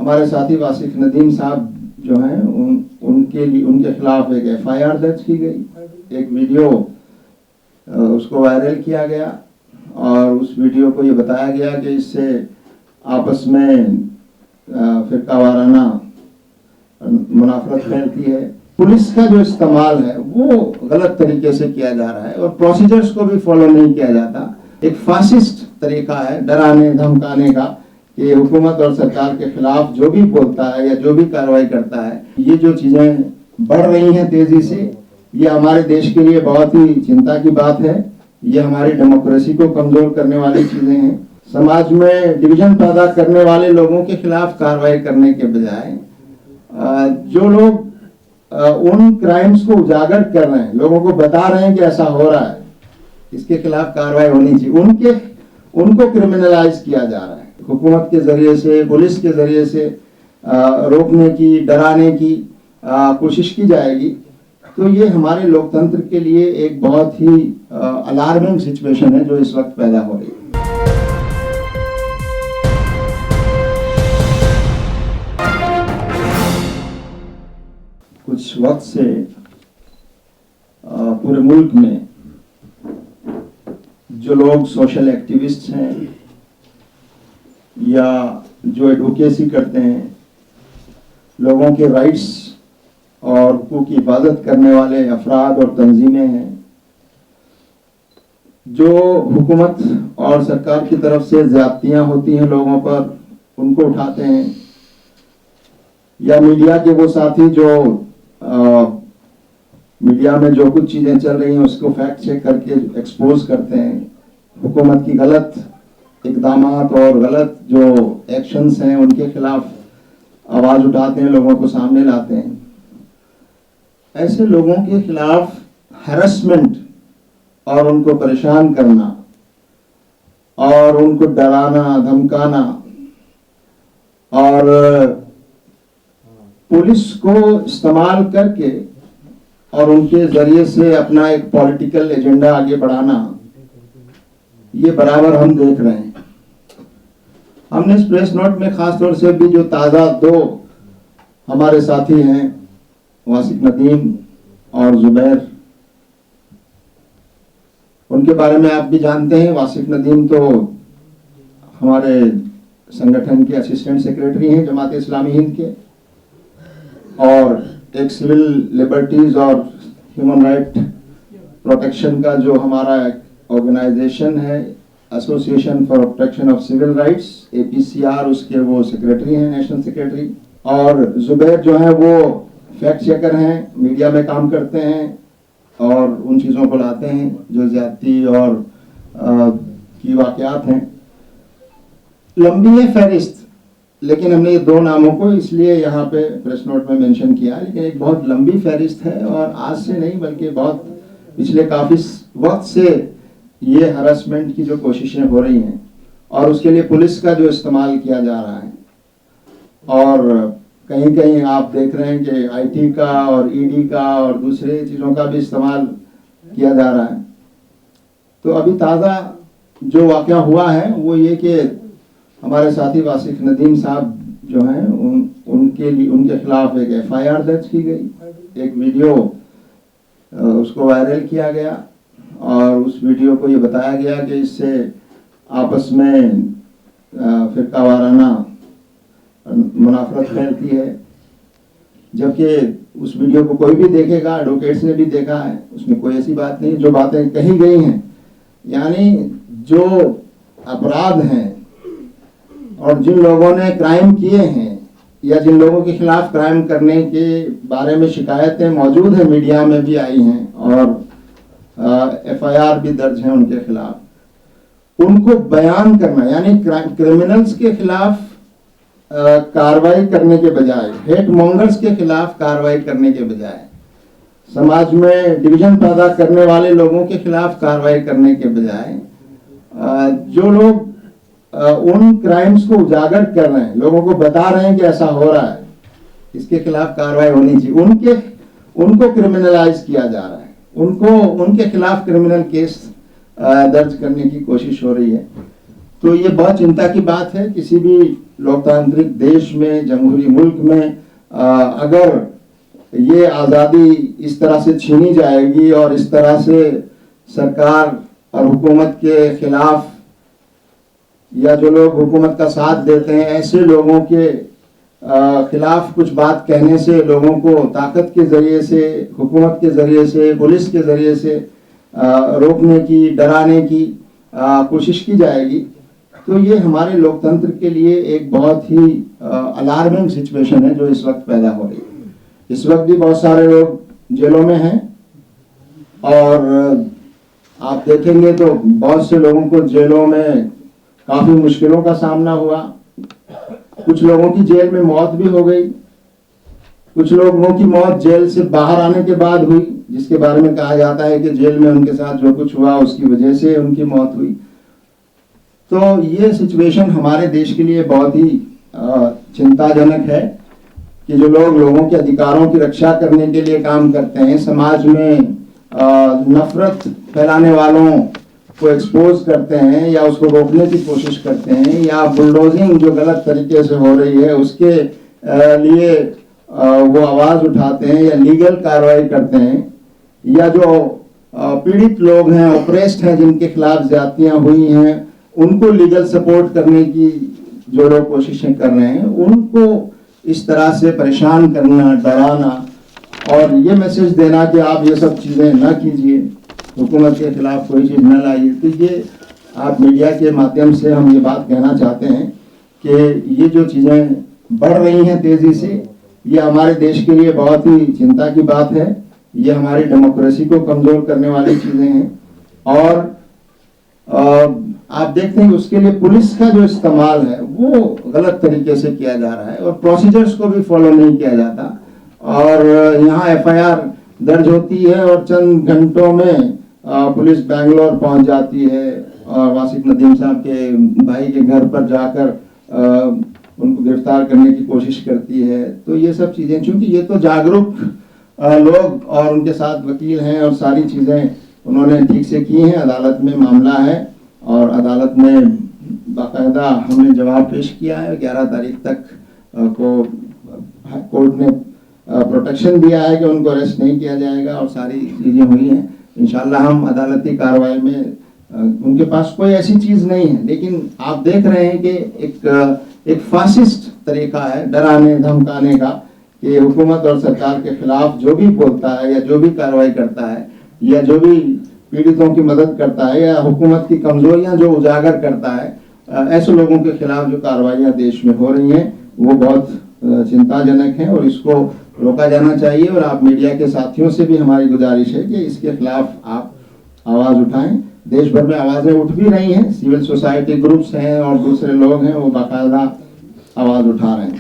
हमारे साथी वासिफ नदीम साहब जो हैं उनके खिलाफ एक एफआईआर दर्ज की गई। एक वीडियो उसको वायरल किया गया और उस वीडियो को ये बताया गया कि इससे आपस में फिरका वाराना मुनाफरत फैलती है। पुलिस का जो इस्तेमाल है वो गलत तरीके से किया जा रहा है और प्रोसीजर्स को भी फॉलो नहीं किया जाता। एक फासिस्ट तरीका है डराने धमकाने का कि हुकूमत और सरकार के खिलाफ जो भी बोलता है या जो भी कार्रवाई करता है, ये जो चीजें बढ़ रही हैं तेजी से, ये हमारे देश के लिए बहुत ही चिंता की बात है। ये हमारी डेमोक्रेसी को कमजोर करने वाली चीजें हैं। समाज में डिवीजन पैदा करने वाले लोगों के खिलाफ कार्रवाई करने के बजाय जो लोग उन क्राइम्स को उजागर कर रहे हैं, लोगों को बता रहे हैं कि ऐसा हो रहा है, इसके खिलाफ कार्रवाई होनी चाहिए। उनको क्रिमिनलाइज किया जा रहा है हुकूमत के जरिए से, पुलिस के जरिए से रोकने की, डराने की कोशिश की जाएगी। तो ये हमारे लोकतंत्र के लिए एक बहुत ही अलार्मिंग सिचुएशन है जो इस वक्त पैदा हो रही है। कुछ वक्त से पूरे मुल्क में जो लोग सोशल एक्टिविस्ट हैं या जो एडवोकेसी करते हैं, लोगों के राइट्स और हकूक़ की हिफाजत करने वाले अफराद और तंजीमें हैं, जो हुकूमत और सरकार की तरफ से ज़्यादतियाँ होती हैं लोगों पर, उनको उठाते हैं, या मीडिया के वो साथी जो मीडिया में जो कुछ चीज़ें चल रही हैं उसको फैक्ट चेक करके एक्सपोज करते हैं, हुकूमत की गलत इक़दामात और गलत जो एक्शंस हैं उनके खिलाफ आवाज़ उठाते हैं, लोगों को सामने लाते हैं। ऐसे लोगों के खिलाफ हैरेसमेंट और उनको परेशान करना और उनको डराना धमकाना और पुलिस को इस्तेमाल करके और उनके जरिए से अपना एक पॉलिटिकल एजेंडा आगे बढ़ाना, ये बराबर हम देख रहे हैं। हमने इस प्रेस नोट में खास तौर से भी जो ताज़ा दो हमारे साथी हैं वासिफ नदीम और जुबैर, उनके बारे में आप भी जानते हैं। वासिफ नदीम तो हमारे संगठन के असिस्टेंट सेक्रेटरी हैं जमात इस्लामी हिंद के, और एक सिविल लिबर्टीज और ह्यूमन राइट प्रोटेक्शन का जो हमारा ऑर्गेनाइजेशन है, association for protection of civil rights, APCR, उसके वो सेक्रेटरी हैं, नेशनल सेक्रेटरी। और जुबैर जो है वो फैक्ट चेकर हैं, मीडिया में काम करते हैं और उन चीज़ों को लाते हैं जो ज्यादती और की वाक़यात हैं। लंबी है फहरिस्त, लेकिन हमने ये दो नामों को इसलिए यहाँ पे प्रेस नोट में मेंशन किया, लेकिन एक बहुत लंबी फहरिस्त है और आज से नहीं बल्कि बहुत पिछले काफ़ी वक्त से ये हरासमेंट की जो कोशिशें हो रही हैं और उसके लिए पुलिस का जो इस्तेमाल किया जा रहा है, और कहीं कहीं आप देख रहे हैं कि IT का और ED का और दूसरे चीज़ों का भी इस्तेमाल किया जा रहा है। तो अभी ताज़ा जो वाक़या हुआ है वो ये कि हमारे साथी वासिफ नदीम साहब जो हैं उनके खिलाफ एक एफआईआर दर्ज की गई। एक वीडियो उसको वायरल किया गया और उस वीडियो को ये बताया गया कि इससे आपस में फिरका वाराना मुनाफरत फैलती है, जबकि उस वीडियो को कोई भी देखेगा, एडवोकेट्स ने भी देखा है, उसमें कोई ऐसी बात नहीं। जो बातें कही गई हैं, यानी जो अपराध हैं और जिन लोगों ने क्राइम किए हैं या जिन लोगों के खिलाफ क्राइम करने के बारे में शिकायतें मौजूद हैं, मीडिया में भी आई हैं और एफआईआर भी दर्ज है उनके खिलाफ, उनको बयान करना, यानी क्रिमिनल्स के खिलाफ कार्रवाई करने के बजाय, हेट मॉन्गर्स के खिलाफ कार्रवाई करने के बजाय, समाज में डिवीजन पैदा करने वाले लोगों के खिलाफ कार्रवाई करने के बजाय, जो लोग उन क्राइम्स को उजागर कर रहे हैं, लोगों को बता रहे हैं कि ऐसा हो रहा है, इसके खिलाफ कार्रवाई होनी चाहिए। उनको क्रिमिनलाइज किया जा रहा है, उनके खिलाफ क्रिमिनल केस दर्ज करने की कोशिश हो रही है। तो ये बहुत चिंता की बात है। किसी भी लोकतांत्रिक देश में, जमहूरी मुल्क में अगर ये आज़ादी इस तरह से छीनी जाएगी और इस तरह से सरकार और हुकूमत के खिलाफ, या जो लोग हुकूमत का साथ देते हैं, ऐसे लोगों के खिलाफ कुछ बात कहने से लोगों को ताकत के ज़रिए से, हुकूमत के ज़रिए से, पुलिस के ज़रिए से रोकने की, डराने की कोशिश की जाएगी, तो ये हमारे लोकतंत्र के लिए एक बहुत ही अलार्मिंग सिचुएशन है जो इस वक्त पैदा हो रही है। इस वक्त भी बहुत सारे लोग जेलों में हैं और आप देखेंगे तो बहुत से लोगों को जेलों में काफ़ी मुश्किलों का सामना हुआ। कुछ लोगों की जेल में मौत भी हो गई, कुछ लोगों की मौत जेल से बाहर आने के बाद हुई, जिसके बारे में कहा जाता है कि जेल में उनके साथ जो कुछ हुआ उसकी वजह से उनकी मौत हुई। तो ये सिचुएशन हमारे देश के लिए बहुत ही चिंताजनक है कि जो लोग लोगों के अधिकारों की रक्षा करने के लिए काम करते हैं, समाज में नफरत फैलाने वालों को एक्सपोज करते हैं या उसको रोकने की कोशिश करते हैं, या बुलडोजिंग जो गलत तरीके से हो रही है उसके लिए वो आवाज़ उठाते हैं या लीगल कार्रवाई करते हैं, या जो पीड़ित लोग हैं, ऑपरेस्ड हैं, जिनके खिलाफ ज्यादतियाँ हुई हैं, उनको लीगल सपोर्ट करने की जो लोग कोशिशें कर रहे हैं, उनको इस तरह से परेशान करना, डराना और ये मैसेज देना कि आप ये सब चीज़ें ना कीजिए, हुकूमत के खिलाफ कोई चीज़ न लाइए। तो ये आप मीडिया के माध्यम से हम ये बात कहना चाहते हैं कि ये जो चीज़ें बढ़ रही हैं तेज़ी से, ये हमारे देश के लिए बहुत ही चिंता की बात है। ये हमारी डेमोक्रेसी को कमज़ोर करने वाली चीज़ें हैं और आप देखते हैं उसके लिए पुलिस का जो इस्तेमाल है वो गलत तरीके से किया जा रहा है और प्रोसीजर्स को भी फॉलो नहीं किया जाता। और यहाँ FIR दर्ज होती है और चंद घंटों में पुलिस बेंगलोर पहुंच जाती है और वासिफ नदीम साहब के भाई के घर पर जाकर उनको गिरफ्तार करने की कोशिश करती है। तो ये सब चीज़ें, चूंकि ये तो जागरूक लोग और उनके साथ वकील हैं और सारी चीज़ें उन्होंने ठीक से की हैं, अदालत में मामला है और अदालत में बाकायदा हमने जवाब पेश किया है। 11 तारीख तक को कोर्ट ने प्रोटेक्शन दिया है कि उनको अरेस्ट नहीं किया जाएगा और सारी चीज़ें हुई हैं। इंशाल्लाह हम अदालती कार्रवाई में उनके पास कोई ऐसी चीज़ नहीं है, लेकिन आप देख रहे हैं कि एक फासिस्ट तरीका है डराने धमकाने का कि हुकूमत और सरकार के खिलाफ जो भी बोलता है या जो भी कार्रवाई करता है या जो भी पीड़ितों की मदद करता है या हुकूमत की कमजोरियां जो उजागर करता है, ऐसे लोगों के खिलाफ जो कार्रवाइयाँ देश में हो रही हैं वो बहुत चिंताजनक हैं और इसको रोका जाना चाहिए। और आप मीडिया के साथियों से भी हमारी गुजारिश है कि इसके खिलाफ आप आवाज़ उठाएं। देश भर में आवाज़ें उठ भी रही हैं, सिविल सोसाइटी ग्रुप्स हैं और दूसरे लोग हैं वो बाकायदा आवाज़ उठा रहे हैं।